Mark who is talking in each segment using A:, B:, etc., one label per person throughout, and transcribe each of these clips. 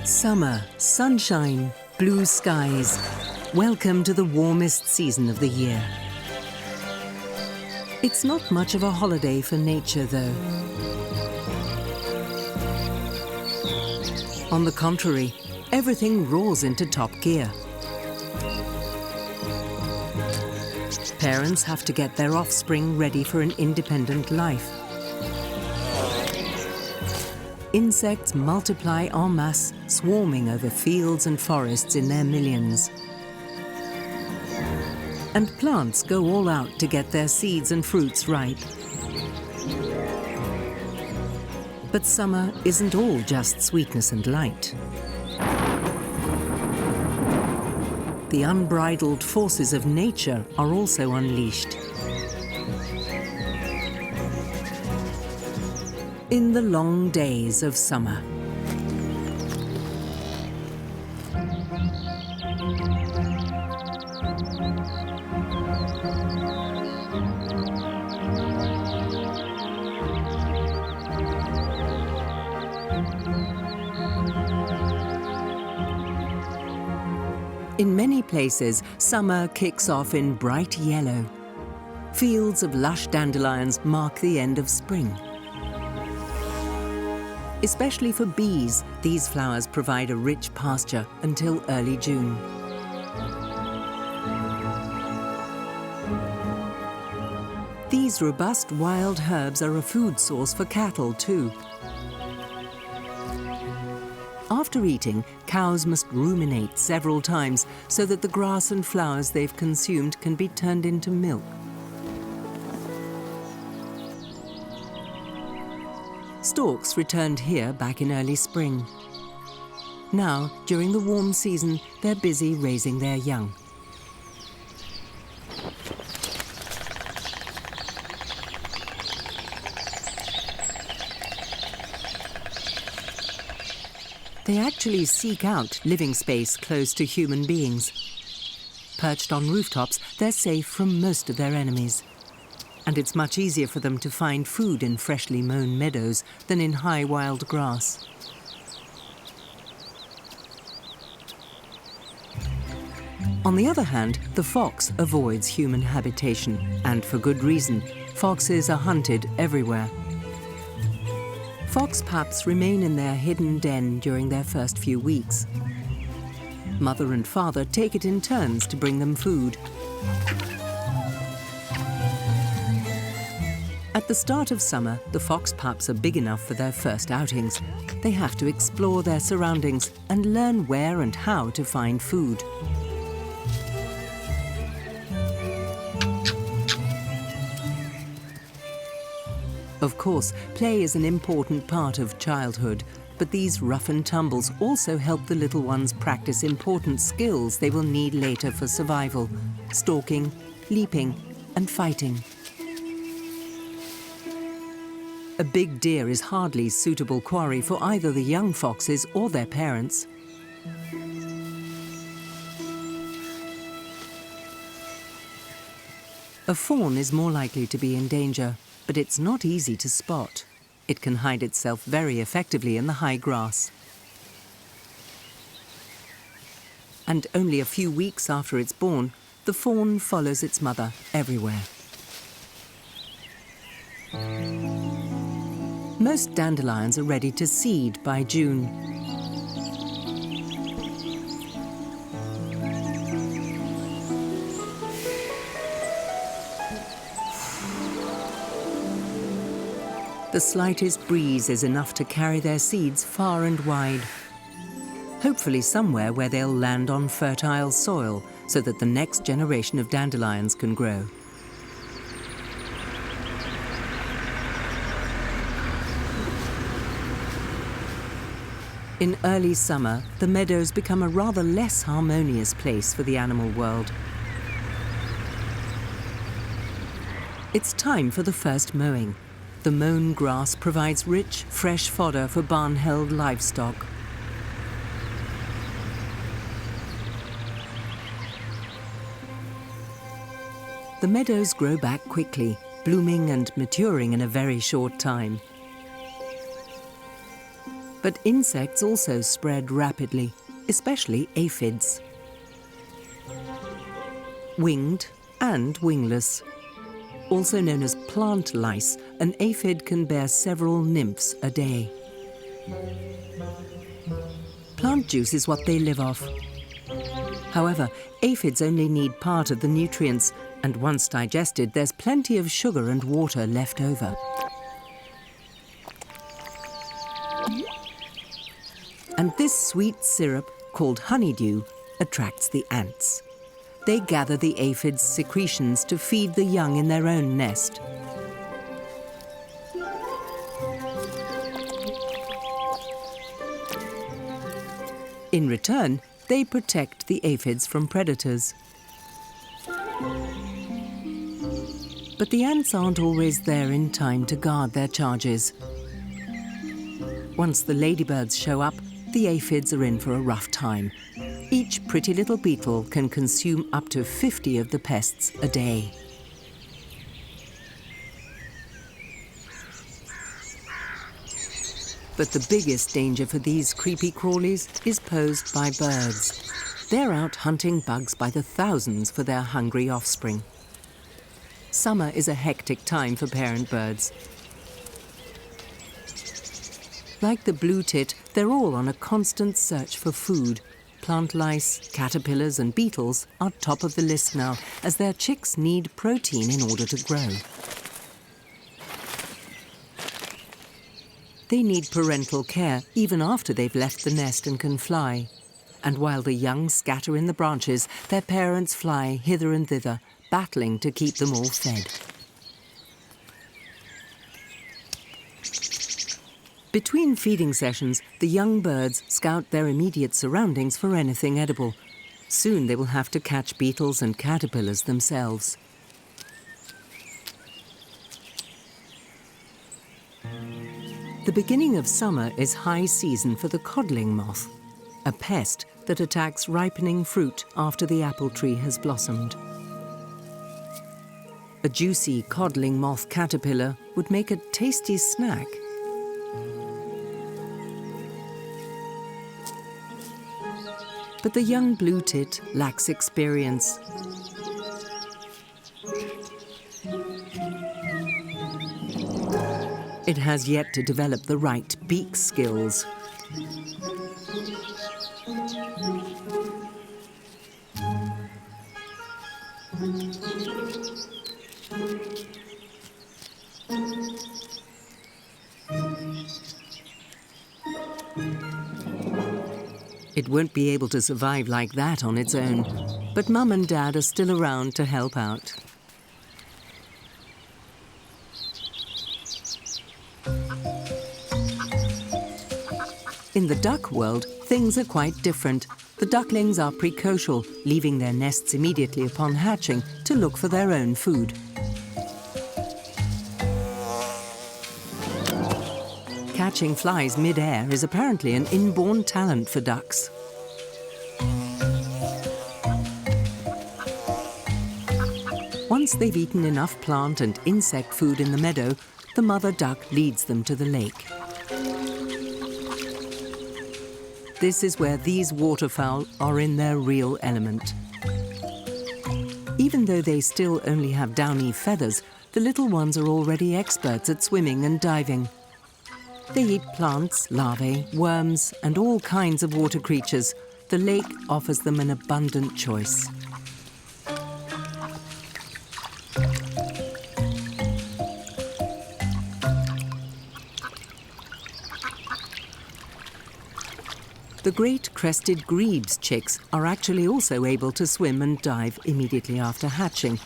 A: Summer, sunshine, blue skies. Welcome to the warmest season of the year. It's not much of a holiday for nature, though. On the contrary, everything roars into top gear. Parents have to get their offspring ready for an independent life. Insects multiply en masse, swarming over fields and forests in their millions. And plants go all out to get their seeds and fruits ripe. But summer isn't all just sweetness and light. The unbridled forces of nature are also unleashed. In the long days of summer. In many places, summer kicks off in bright yellow. Fields of lush dandelions mark the end of spring. Especially for bees, these flowers provide a rich pasture until early June. These robust wild herbs are a food source for cattle too. After eating, cows must ruminate several times so that the grass and flowers they've consumed can be turned into milk. Storks returned here back in early spring. Now, during the warm season, they're busy raising their young. They actually seek out living space close to human beings. Perched on rooftops, they're safe from most of their enemies. And it's much easier for them to find food in freshly mown meadows than in high wild grass. On the other hand, the fox avoids human habitation, and for good reason. Foxes are hunted everywhere. Fox pups remain in their hidden den during their first few weeks. Mother and father take it in turns to bring them food. At the start of summer, the fox pups are big enough for their first outings. They have to explore their surroundings and learn where and how to find food. Of course, play is an important part of childhood, but these rough and tumbles also help the little ones practice important skills they will need later for survival: stalking, leaping, and fighting. A big deer is hardly suitable quarry for either the young foxes or their parents. A fawn is more likely to be in danger, but it's not easy to spot. It can hide itself very effectively in the high grass. And only a few weeks after it's born, the fawn follows its mother everywhere. Most dandelions are ready to seed by June. The slightest breeze is enough to carry their seeds far and wide. Hopefully somewhere where they'll land on fertile soil so that the next generation of dandelions can grow. In early summer, the meadows become a rather less harmonious place for the animal world. It's time for the first mowing. The mown grass provides rich, fresh fodder for barn-held livestock. The meadows grow back quickly, blooming and maturing in a very short time. But insects also spread rapidly, especially aphids. Winged and wingless. Also known as plant lice, an aphid can bear several nymphs a day. Plant juice is what they live off. However, aphids only need part of the nutrients, and once digested, there's plenty of sugar and water left over. And this sweet syrup, called honeydew, attracts the ants. They gather the aphid's secretions to feed the young in their own nest. In return, they protect the aphids from predators. But the ants aren't always there in time to guard their charges. Once the ladybirds show up, the aphids are in for a rough time. Each pretty little beetle can consume up to 50 of the pests a day. But the biggest danger for these creepy crawlies is posed by birds. They're out hunting bugs by the thousands for their hungry offspring. Summer is a hectic time for parent birds. Like the blue tit, they're all on a constant search for food. Plant lice, caterpillars and beetles are top of the list now, as their chicks need protein in order to grow. They need parental care even after they've left the nest and can fly. And while the young scatter in the branches, their parents fly hither and thither, battling to keep them all fed. Between feeding sessions, the young birds scout their immediate surroundings for anything edible. Soon they will have to catch beetles and caterpillars themselves. The beginning of summer is high season for the codling moth, a pest that attacks ripening fruit after the apple tree has blossomed. A juicy codling moth caterpillar would make a tasty snack. But the young blue tit lacks experience. It has yet to develop the right beak skills. It won't be able to survive like that on its own, but Mum and Dad are still around to help out. In the duck world, things are quite different. The ducklings are precocial, leaving their nests immediately upon hatching to look for their own food. Catching flies mid-air is apparently an inborn talent for ducks. Once they've eaten enough plant and insect food in the meadow, the mother duck leads them to the lake. This is where these waterfowl are in their real element. Even though they still only have downy feathers, the little ones are already experts at swimming and diving. They eat plants, larvae, worms, and all kinds of water creatures. The lake offers them an abundant choice. The great crested grebe's chicks are actually also able to swim and dive immediately after hatching.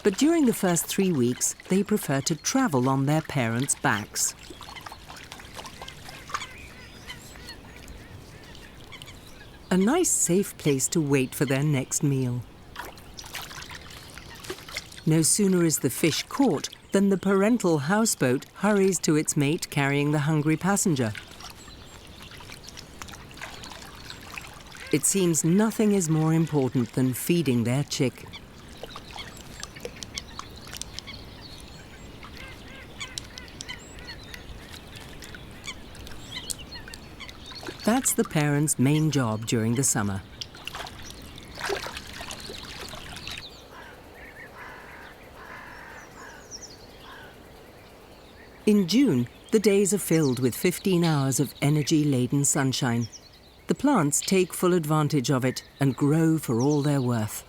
A: But during the first 3 weeks, they prefer to travel on their parents' backs. A nice, safe place to wait for their next meal. No sooner is the fish caught than the parental houseboat hurries to its mate carrying the hungry passenger. It seems nothing is more important than feeding their chick. That's the parents' main job during the summer. In June, the days are filled with 15 hours of energy-laden sunshine. The plants take full advantage of it and grow for all they're worth.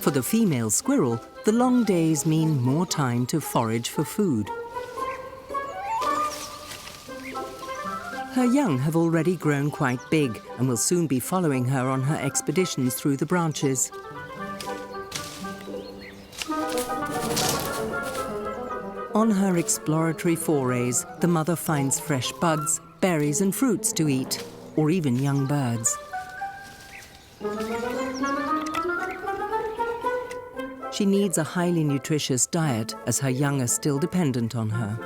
A: For the female squirrel, the long days mean more time to forage for food. Her young have already grown quite big and will soon be following her on her expeditions through the branches. On her exploratory forays, the mother finds fresh buds, berries and fruits to eat, or even young birds. She needs a highly nutritious diet as her young are still dependent on her.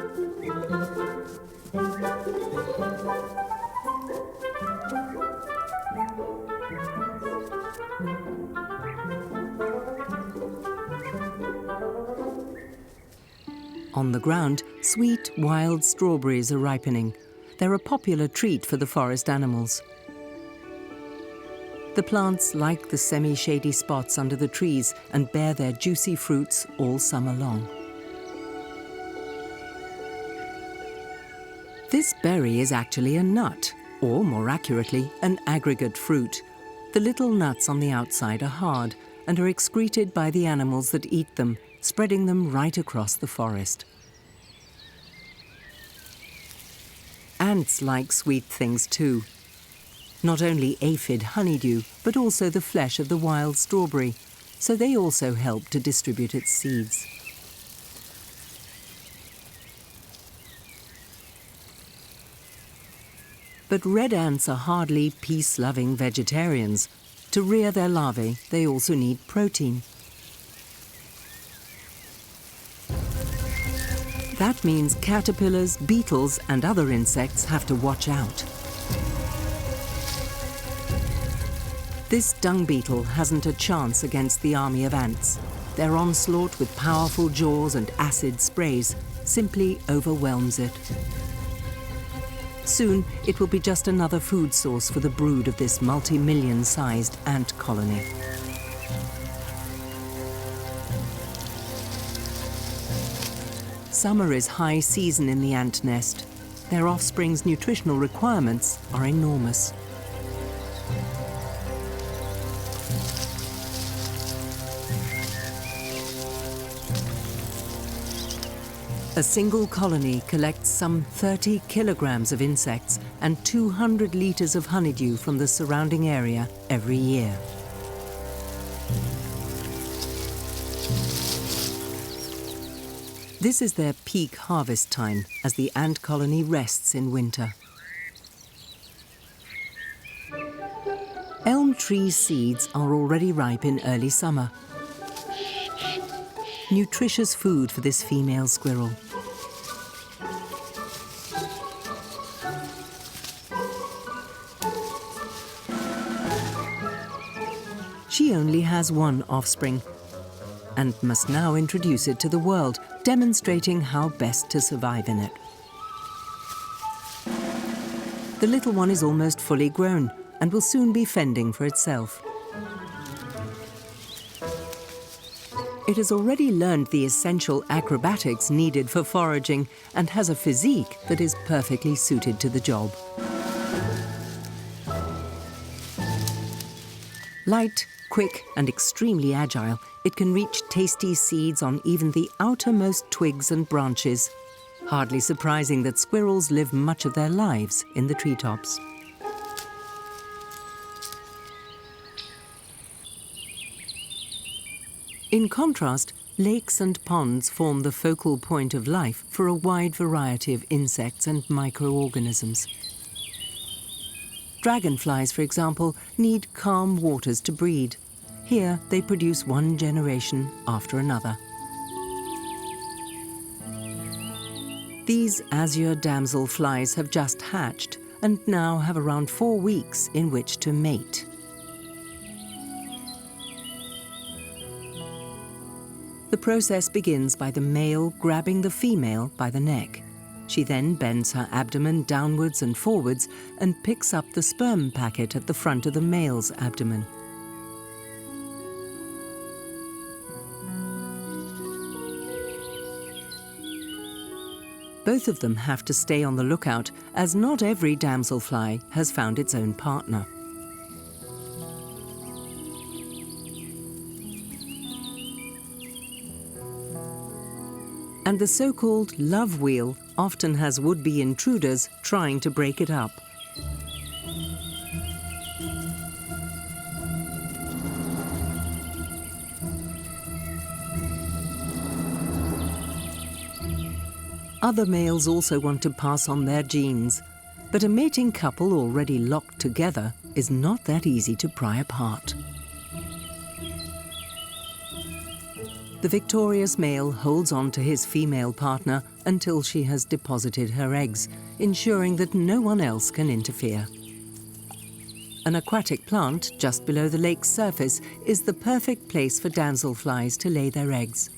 A: On the ground, sweet, wild strawberries are ripening. They're a popular treat for the forest animals. The plants like the semi-shady spots under the trees and bear their juicy fruits all summer long. This berry is actually a nut, or more accurately, an aggregate fruit. The little nuts on the outside are hard and are excreted by the animals that eat them, spreading them right across the forest. Ants like sweet things too. Not only aphid honeydew, but also the flesh of the wild strawberry, so they also help to distribute its seeds. But red ants are hardly peace-loving vegetarians. To rear their larvae, they also need protein. That means caterpillars, beetles, and other insects have to watch out. This dung beetle hasn't a chance against the army of ants. Their onslaught with powerful jaws and acid sprays simply overwhelms it. Soon, it will be just another food source for the brood of this multi-million-sized ant colony. Summer is high season in the ant nest. Their offspring's nutritional requirements are enormous. A single colony collects some 30 kilograms of insects and 200 litres of honeydew from the surrounding area every year. This is their peak harvest time as the ant colony rests in winter. Elm tree seeds are already ripe in early summer. Nutritious food for this female squirrel. She only has one offspring and must now introduce it to the world, demonstrating how best to survive in it. The little one is almost fully grown and will soon be fending for itself. It has already learned the essential acrobatics needed for foraging and has a physique that is perfectly suited to the job. Light, quick, and extremely agile, it can reach tasty seeds on even the outermost twigs and branches. Hardly surprising that squirrels live much of their lives in the treetops. In contrast, lakes and ponds form the focal point of life for a wide variety of insects and microorganisms. Dragonflies, for example, need calm waters to breed. Here, they produce one generation after another. These azure damselflies have just hatched and now have around 4 weeks in which to mate. The process begins by the male grabbing the female by the neck. She then bends her abdomen downwards and forwards and picks up the sperm packet at the front of the male's abdomen. Both of them have to stay on the lookout, as not every damselfly has found its own partner. And the so-called love wheel often has would-be intruders trying to break it up. Other males also want to pass on their genes, but a mating couple already locked together is not that easy to pry apart. The victorious male holds on to his female partner until she has deposited her eggs, ensuring that no one else can interfere. An aquatic plant just below the lake's surface is the perfect place for damselflies to lay their eggs.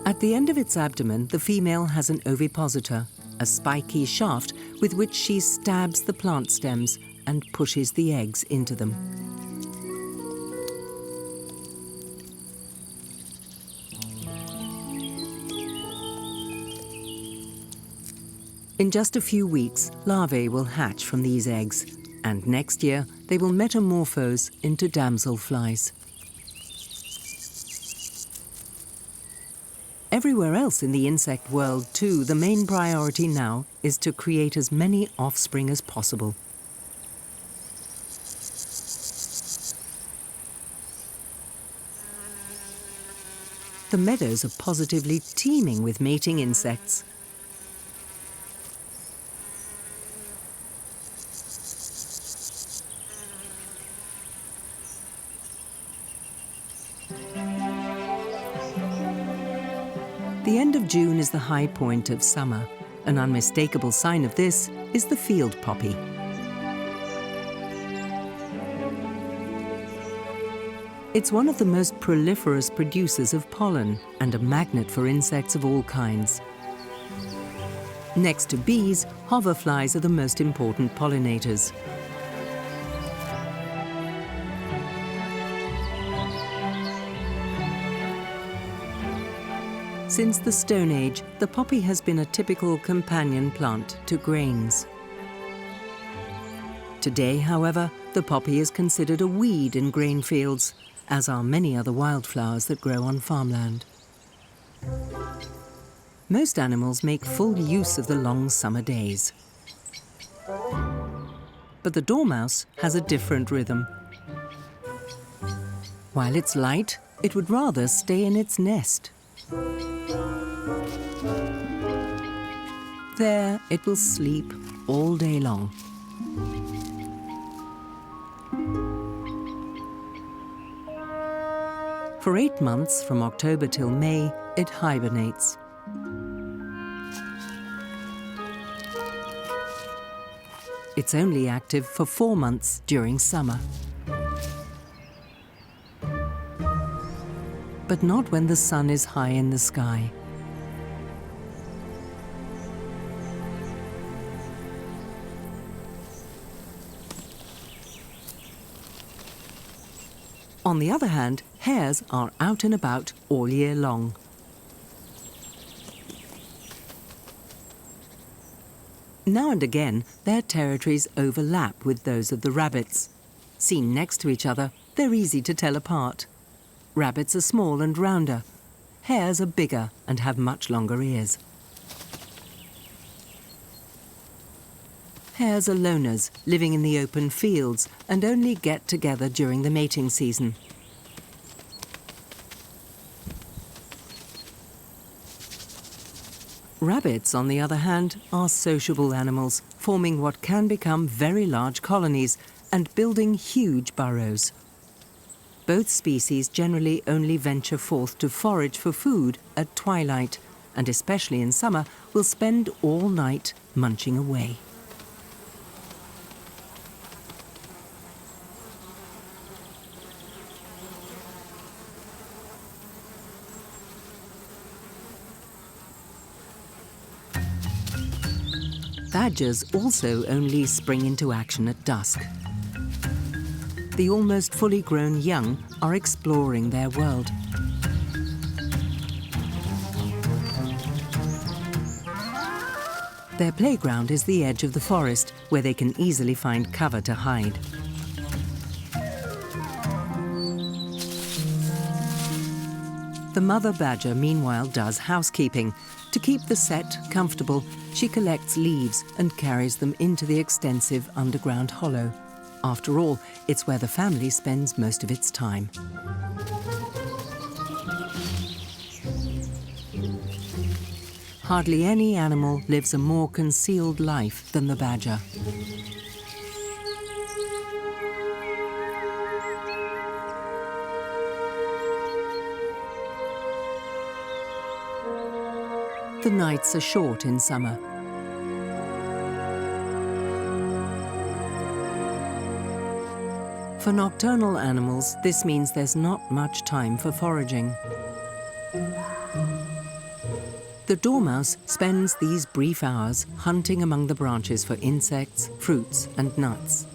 A: At the end of its abdomen, the female has an ovipositor, a spiky shaft with which she stabs the plant stems and pushes the eggs into them. In just a few weeks, larvae will hatch from these eggs, and next year they will metamorphose into damselflies. Everywhere else in the insect world, too, the main priority now is to create as many offspring as possible. The meadows are positively teeming with mating insects. The end of June is the high point of summer. An unmistakable sign of this is the field poppy. It's one of the most proliferous producers of pollen and a magnet for insects of all kinds. Next to bees, hoverflies are the most important pollinators. Since the Stone Age, the poppy has been a typical companion plant to grains. Today, however, the poppy is considered a weed in grain fields, as are many other wildflowers that grow on farmland. Most animals make full use of the long summer days. But the dormouse has a different rhythm. While it's light, it would rather stay in its nest. There, it will sleep all day long. For 8 months, from October till May, it hibernates. It's only active for 4 months during summer. But not when the sun is high in the sky. On the other hand, hares are out and about all year long. Now and again, their territories overlap with those of the rabbits. Seen next to each other, they're easy to tell apart. Rabbits are small and rounder. Hares are bigger and have much longer ears. Hares are loners, living in the open fields, and only get together during the mating season. Rabbits, on the other hand, are sociable animals, forming what can become very large colonies and building huge burrows. Both species generally only venture forth to forage for food at twilight, and especially in summer, will spend all night munching away. Badgers also only spring into action at dusk. The almost fully grown young are exploring their world. Their playground is the edge of the forest, where they can easily find cover to hide. The mother badger, meanwhile, does housekeeping. To keep the set comfortable, she collects leaves and carries them into the extensive underground hollow. After all, it's where the family spends most of its time. Hardly any animal lives a more concealed life than the badger. The nights are short in summer. For nocturnal animals, this means there's not much time for foraging. The dormouse spends these brief hours hunting among the branches for insects, fruits, and nuts.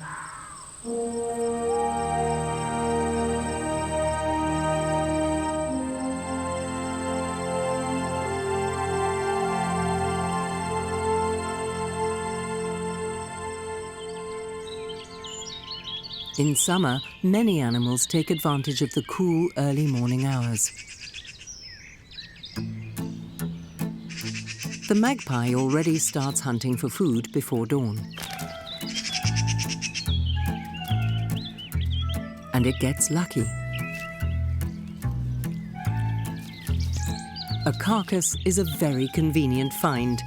A: In summer, many animals take advantage of the cool early morning hours. The magpie already starts hunting for food before dawn. And it gets lucky. A carcass is a very convenient find.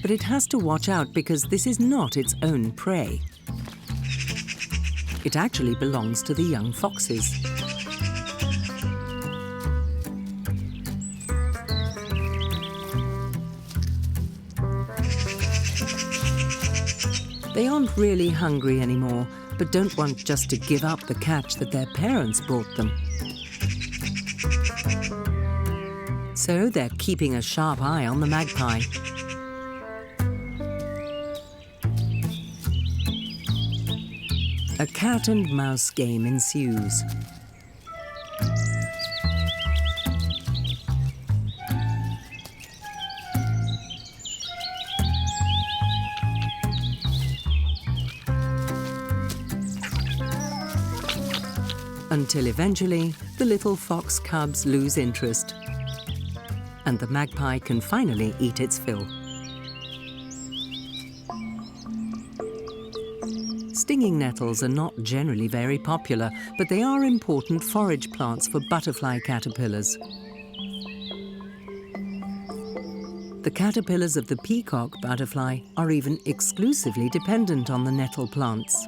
A: But it has to watch out because this is not its own prey. It actually belongs to the young foxes. They aren't really hungry anymore, but don't want just to give up the catch that their parents brought them. So they're keeping a sharp eye on the magpie. A cat and mouse game ensues. Until eventually, the little fox cubs lose interest, and the magpie can finally eat its fill. Stinging nettles are not generally very popular, but they are important forage plants for butterfly caterpillars. The caterpillars of the peacock butterfly are even exclusively dependent on the nettle plants.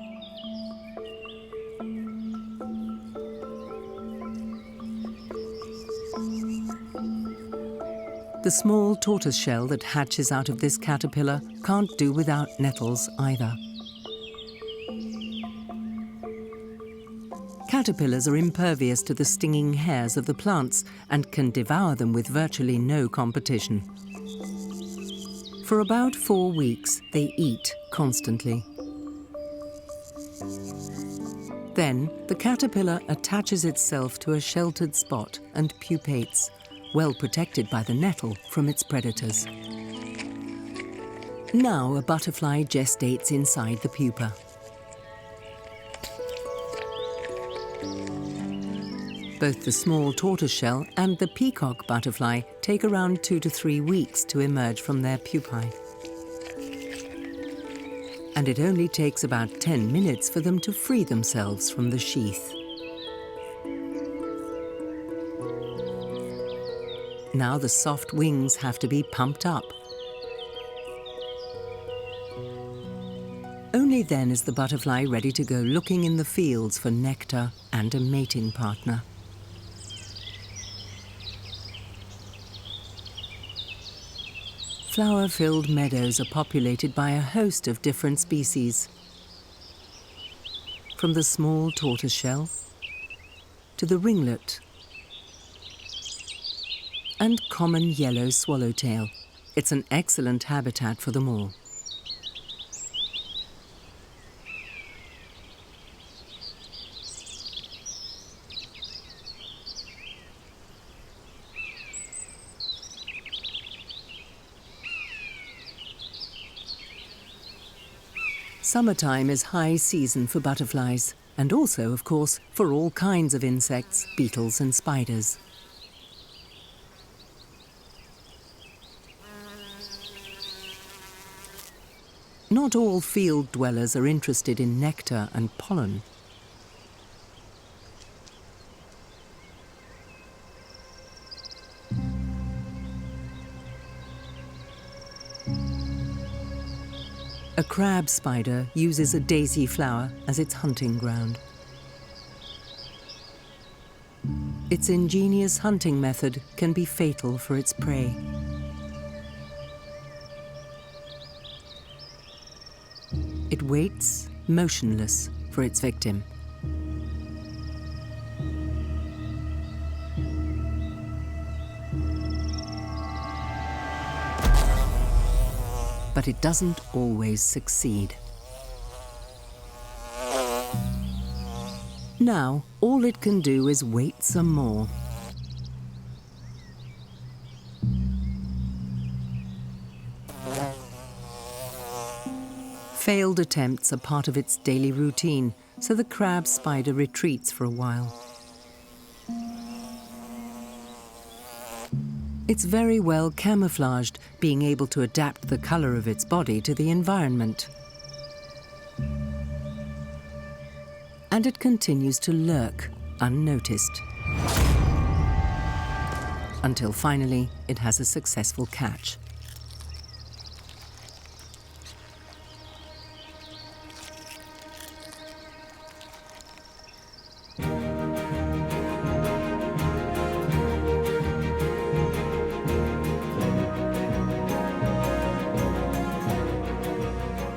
A: The small tortoiseshell that hatches out of this caterpillar can't do without nettles either. Caterpillars are impervious to the stinging hairs of the plants and can devour them with virtually no competition. For about 4 weeks, they eat constantly. Then, the caterpillar attaches itself to a sheltered spot and pupates, well protected by the nettle from its predators. Now a butterfly gestates inside the pupa. Both the small tortoiseshell and the peacock butterfly take around 2 to 3 weeks to emerge from their pupae. And it only takes about 10 minutes for them to free themselves from the sheath. Now the soft wings have to be pumped up. Only then is the butterfly ready to go looking in the fields for nectar and a mating partner. Flower-filled meadows are populated by a host of different species. From the small tortoiseshell to the ringlet and common yellow swallowtail, It's an excellent habitat for them all. Summertime is high season for butterflies, and also, of course, for all kinds of insects, beetles and spiders. Not all field dwellers are interested in nectar and pollen. A crab spider uses a daisy flower as its hunting ground. Its ingenious hunting method can be fatal for its prey. It waits, motionless, for its victim. But it doesn't always succeed. Now, all it can do is wait some more. Failed attempts are part of its daily routine, so the crab spider retreats for a while. It's very well camouflaged, being able to adapt the color of its body to the environment. And it continues to lurk, unnoticed. Until finally, it has a successful catch.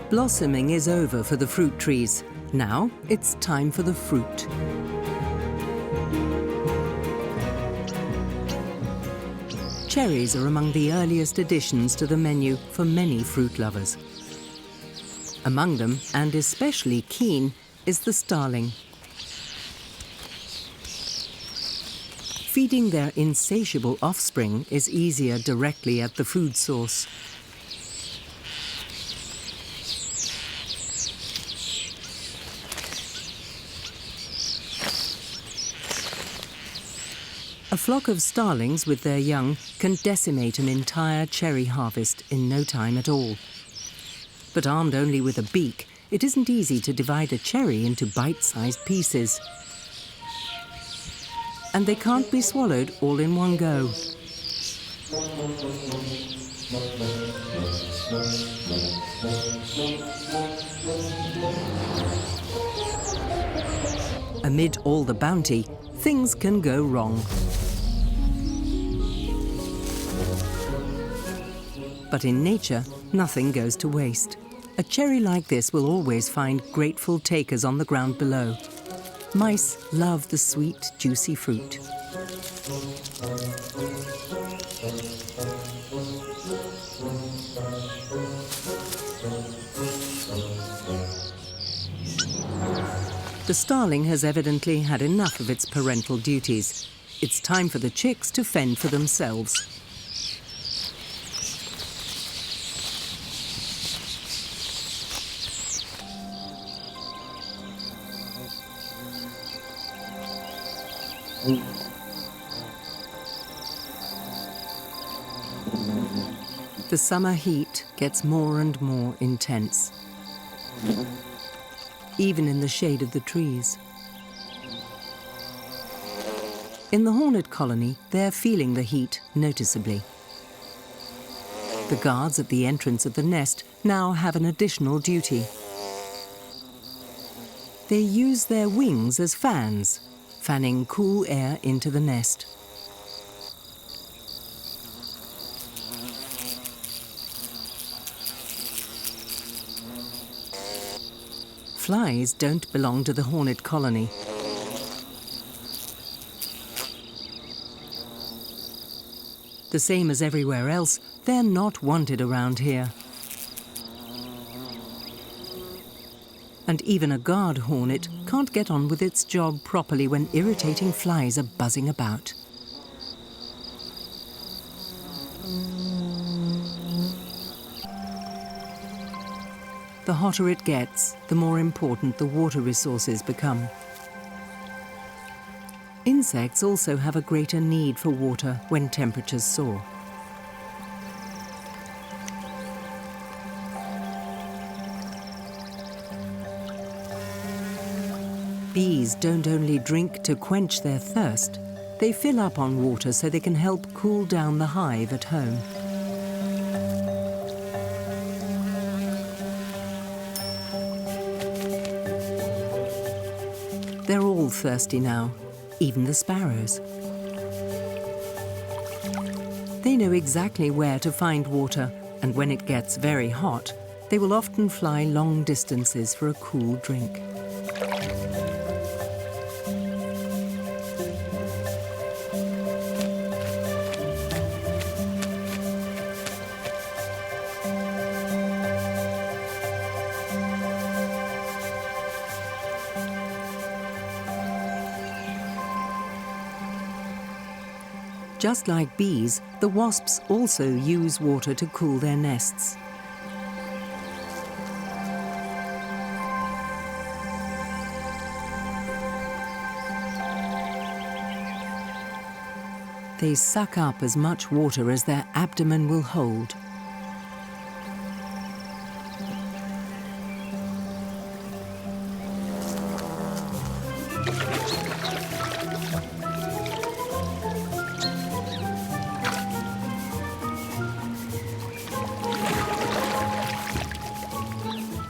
A: Blossoming is over for the fruit trees. Now it's time for the fruit. Cherries are among the earliest additions to the menu for many fruit lovers. Among them, and especially keen, is the starling. Feeding their insatiable offspring is easier directly at the food source. A flock of starlings with their young can decimate an entire cherry harvest in no time at all. But armed only with a beak, it isn't easy to divide a cherry into bite-sized pieces. And they can't be swallowed all in one go. Amid all the bounty, things can go wrong. But in nature, nothing goes to waste. A cherry like this will always find grateful takers on the ground below. Mice love the sweet, juicy fruit. The starling has evidently had enough of its parental duties. It's time for the chicks to fend for themselves. The summer heat gets more and more intense, even in the shade of the trees. In the hornet colony, they're feeling the heat noticeably. The guards at the entrance of the nest now have an additional duty. They use their wings as fans, fanning cool air into the nest. Flies don't belong to the hornet colony. The same as everywhere else, They're not wanted around here. And even a guard hornet can't get on with its job properly when irritating flies are buzzing about. The hotter it gets, the more important the water resources become. Insects also have a greater need for water when temperatures soar. Bees don't only drink to quench their thirst, they fill up on water so they can help cool down the hive at home. They're all thirsty now, even the sparrows. They know exactly where to find water, and when it gets very hot, they will often fly long distances for a cool drink. Just like bees, the wasps also use water to cool their nests. They suck up as much water as their abdomen will hold.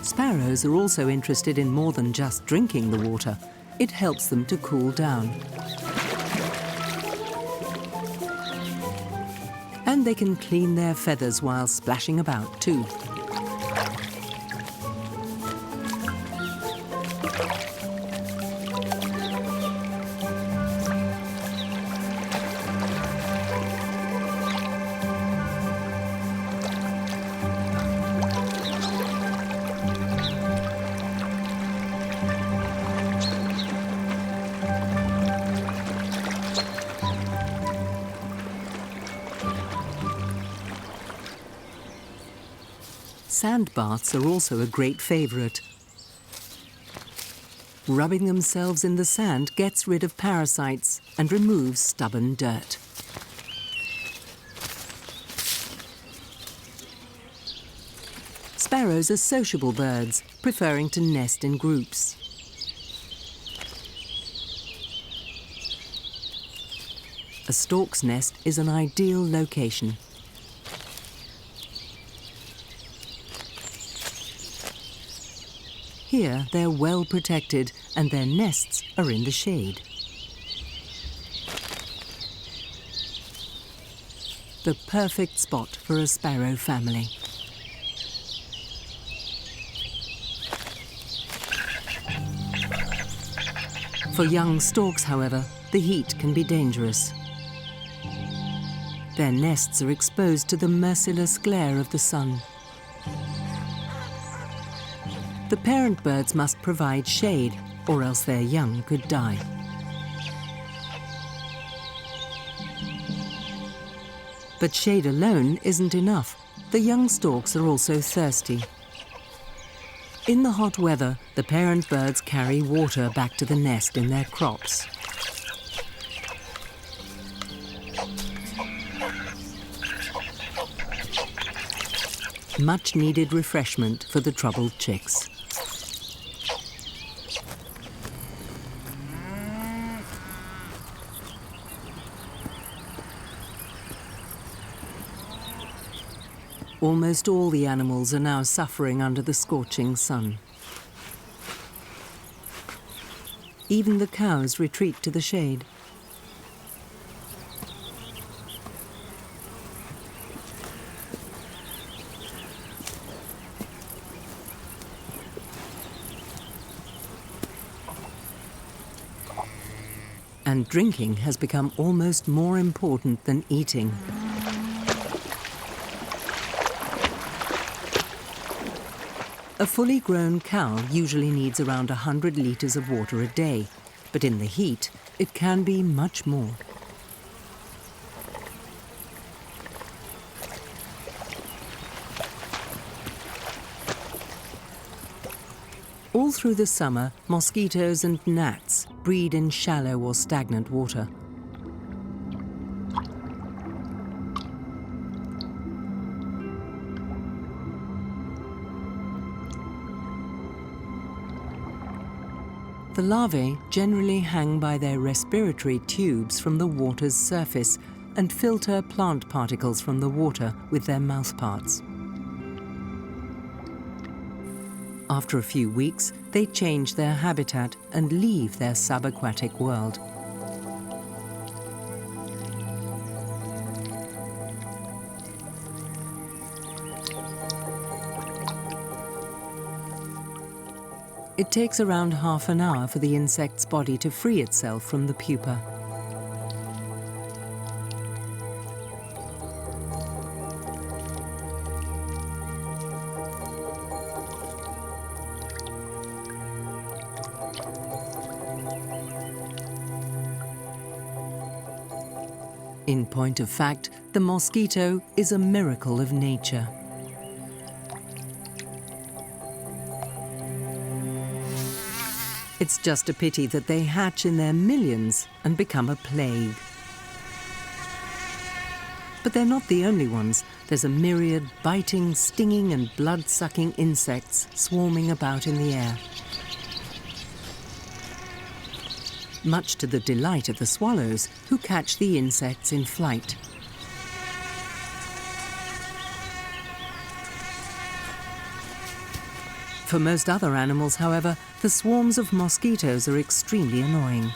A: Sparrows are also interested in more than just drinking the water. It helps them to cool down. And they can clean their feathers while splashing about too. Sand baths are also a great favourite. Rubbing themselves in the sand gets rid of parasites and removes stubborn dirt. Sparrows are sociable birds, preferring to nest in groups. A stork's nest is an ideal location. Here, they're well protected and their nests are in the shade. The perfect spot for a sparrow family. For young storks, however, the heat can be dangerous. Their nests are exposed to the merciless glare of the sun. The parent birds must provide shade, or else their young could die. But shade alone isn't enough. The young storks are also thirsty. In the hot weather, the parent birds carry water back to the nest in their crops. Much needed refreshment for the troubled chicks. Almost all the animals are now suffering under the scorching sun. Even the cows retreat to the shade. And drinking has become almost more important than eating. A fully grown cow usually needs around 100 litres of water a day, but in the heat, it can be much more. All through the summer, mosquitoes and gnats breed in shallow or stagnant water. The larvae generally hang by their respiratory tubes from the water's surface and filter plant particles from the water with their mouthparts. After a few weeks, they change their habitat and leave their subaquatic world. It takes around half an hour for the insect's body to free itself from the pupa. In point of fact, the mosquito is a miracle of nature. It's just a pity that they hatch in their millions and become a plague. But they're not the only ones. There's a myriad biting, stinging and blood-sucking insects swarming about in the air. Much to the delight of the swallows, who catch the insects in flight. For most other animals, however, the swarms of mosquitoes are extremely annoying.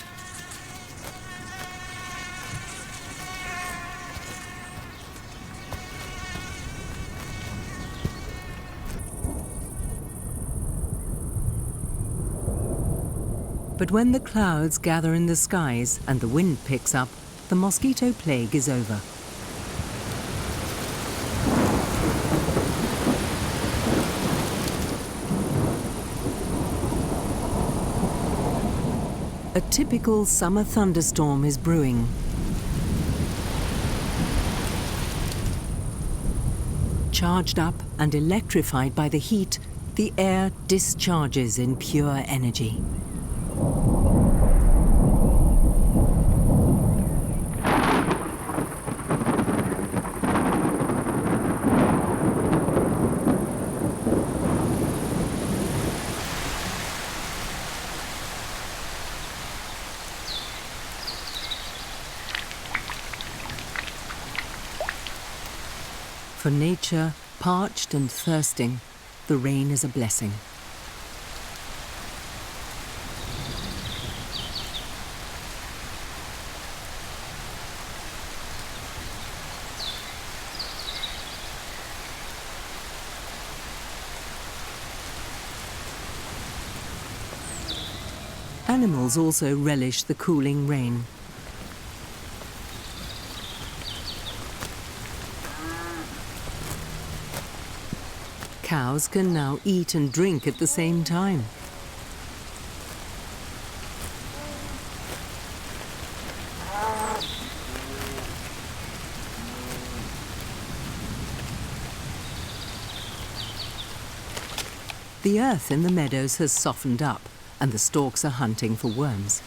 A: But when the clouds gather in the skies and the wind picks up, the mosquito plague is over. A typical summer thunderstorm is brewing. Charged up and electrified by the heat, the air discharges in pure energy. For nature, parched and thirsting, the rain is a blessing. Animals also relish the cooling rain. Cows can now eat and drink at the same time. The earth in the meadows has softened up, and the storks are hunting for worms.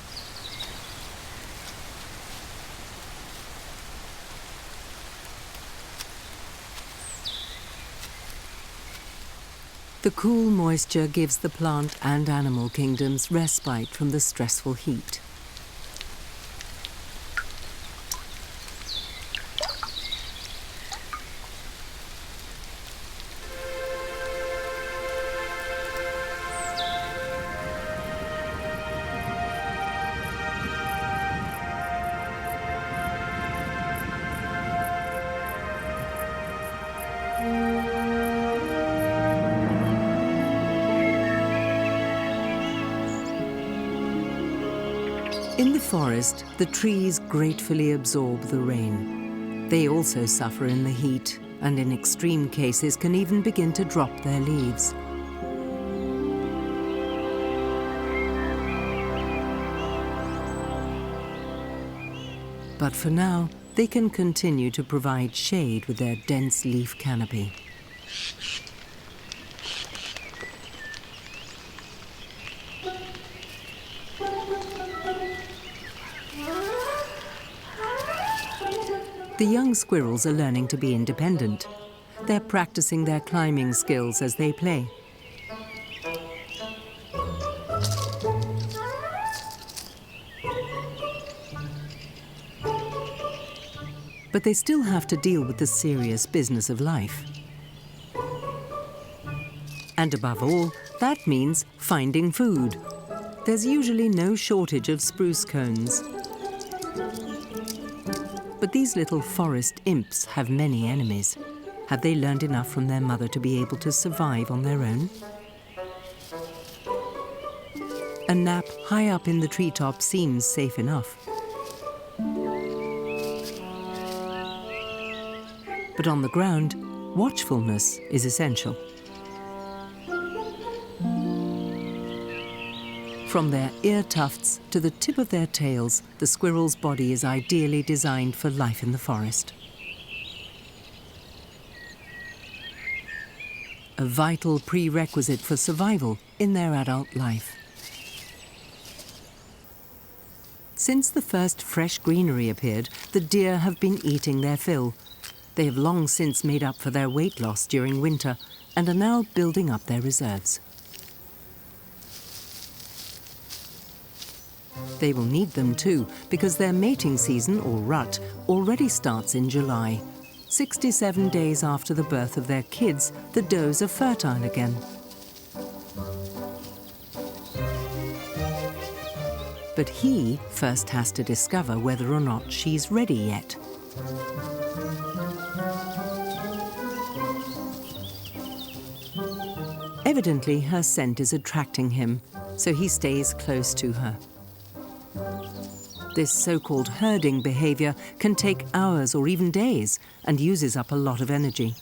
A: The cool moisture gives the plant and animal kingdoms respite from the stressful heat. In the forest, the trees gratefully absorb the rain. They also suffer in the heat, and in extreme cases can even begin to drop their leaves. But for now, they can continue to provide shade with their dense leaf canopy. The young squirrels are learning to be independent. They're practicing their climbing skills as they play. But they still have to deal with the serious business of life. And above all, that means finding food. There's usually no shortage of spruce cones. But these little forest imps have many enemies. Have they learned enough from their mother to be able to survive on their own? A nap high up in the treetop seems safe enough. But on the ground, watchfulness is essential. From their ear tufts to the tip of their tails, the squirrel's body is ideally designed for life in the forest. A vital prerequisite for survival in their adult life. Since the first fresh greenery appeared, the deer have been eating their fill. They have long since made up for their weight loss during winter and are now building up their reserves. They will need them too, because their mating season, or rut, already starts in July. 67 days after the birth of their kids, the does are fertile again. But he first has to discover whether or not she's ready yet. Evidently, her scent is attracting him, so he stays close to her. This so-called herding behavior can take hours or even days and uses up a lot of energy.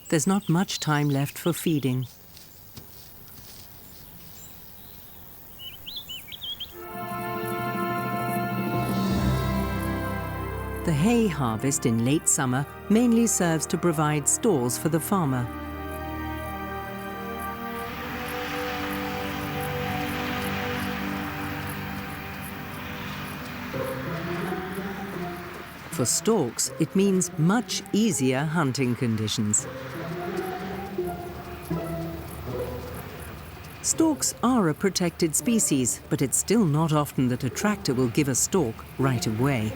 A: There's not much time left for feeding. The hay harvest in late summer mainly serves to provide stores for the farmer. For storks, it means much easier hunting conditions. Storks are a protected species, but it's still not often that a tractor will give a stork right of way.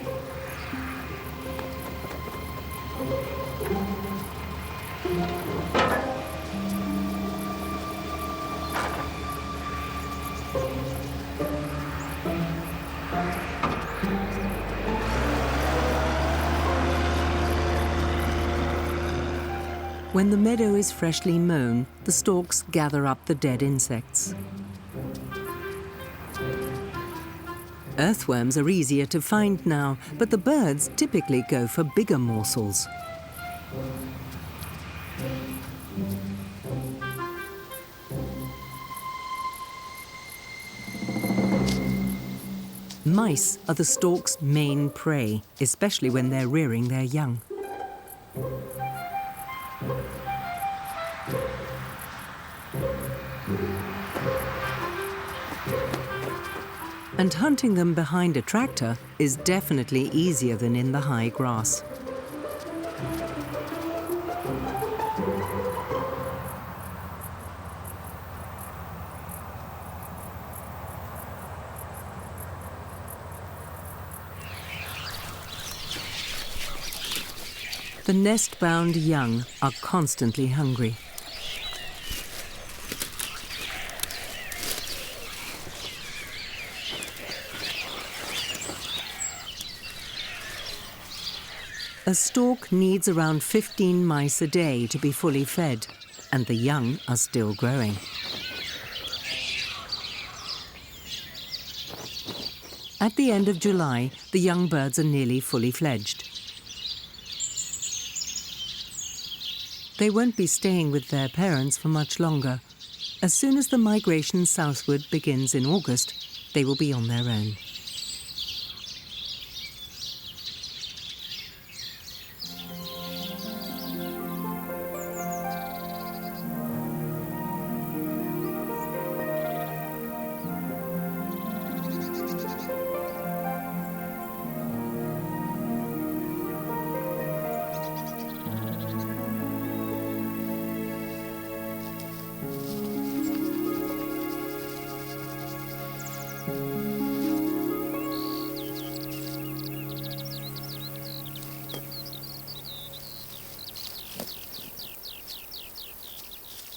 A: When the meadow is freshly mown, the storks gather up the dead insects. Earthworms are easier to find now, but the birds typically go for bigger morsels. Mice are the storks' main prey, especially when they're rearing their young. And hunting them behind a tractor is definitely easier than in the high grass. The nest-bound young are constantly hungry. A stork needs around 15 mice a day to be fully fed, and the young are still growing. At the end of July, the young birds are nearly fully fledged. They won't be staying with their parents for much longer. As soon as the migration southward begins in August, they will be on their own.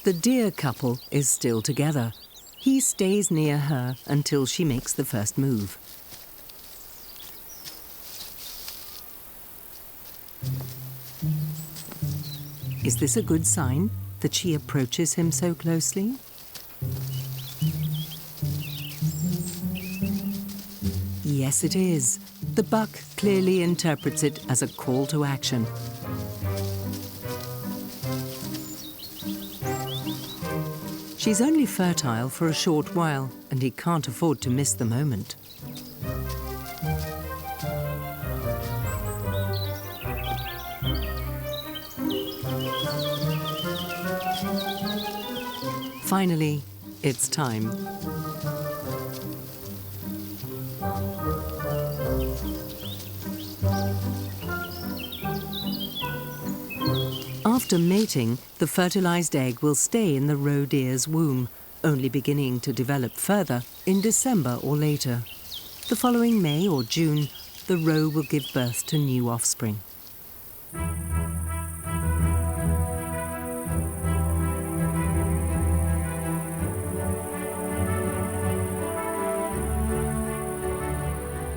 A: The deer couple is still together. He stays near her until she makes the first move. Is this a good sign that she approaches him so closely? Yes, it is. The buck clearly interprets it as a call to action. She's only fertile for a short while, and he can't afford to miss the moment. Finally, it's time. After mating, the fertilized egg will stay in the roe deer's womb, only beginning to develop further in December or later. The following May or June, the roe will give birth to new offspring.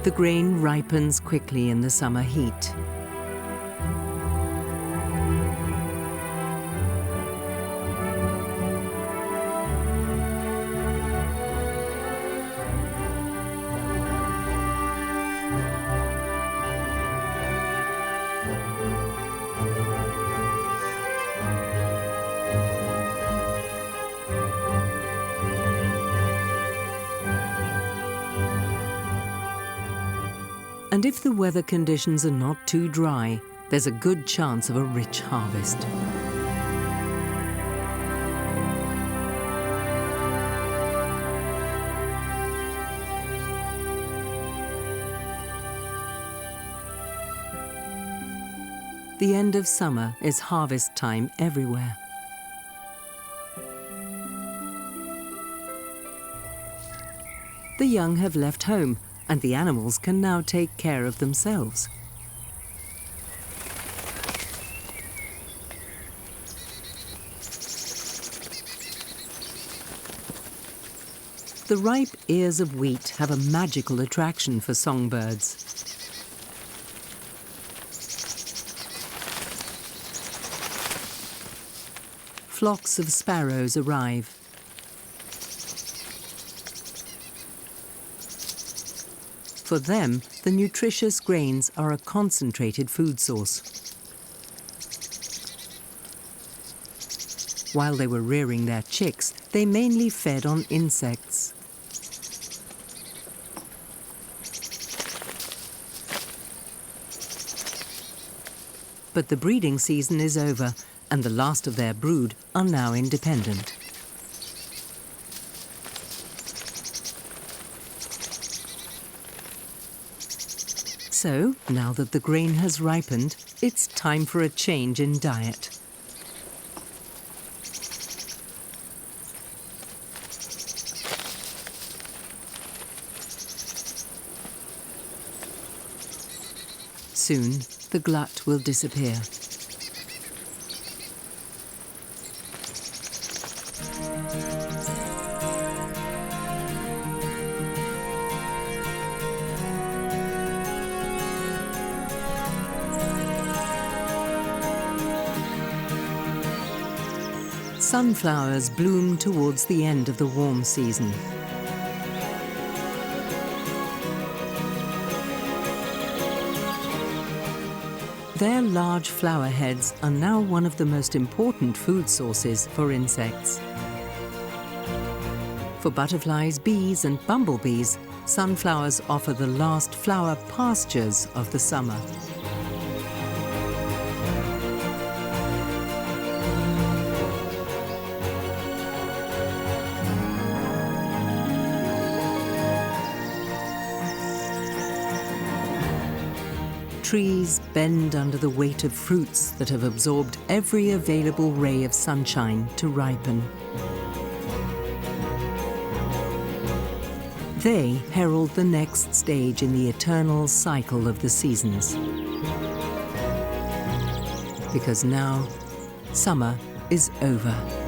A: The grain ripens quickly in the summer heat. And if the weather conditions are not too dry, there's a good chance of a rich harvest. The end of summer is harvest time everywhere. The young have left home, and the animals can now take care of themselves. The ripe ears of wheat have a magical attraction for songbirds. Flocks of sparrows arrive. For them, the nutritious grains are a concentrated food source. While they were rearing their chicks, they mainly fed on insects. But the breeding season is over, and the last of their brood are now independent. So, now that the grain has ripened, it's time for a change in diet. Soon, the glut will disappear. Sunflowers bloom towards the end of the warm season. Their large flower heads are now one of the most important food sources for insects. For butterflies, bees, and bumblebees, sunflowers offer the last flower pastures of the summer. Trees bend under the weight of fruits that have absorbed every available ray of sunshine to ripen. They herald the next stage in the eternal cycle of the seasons. Because now, summer is over.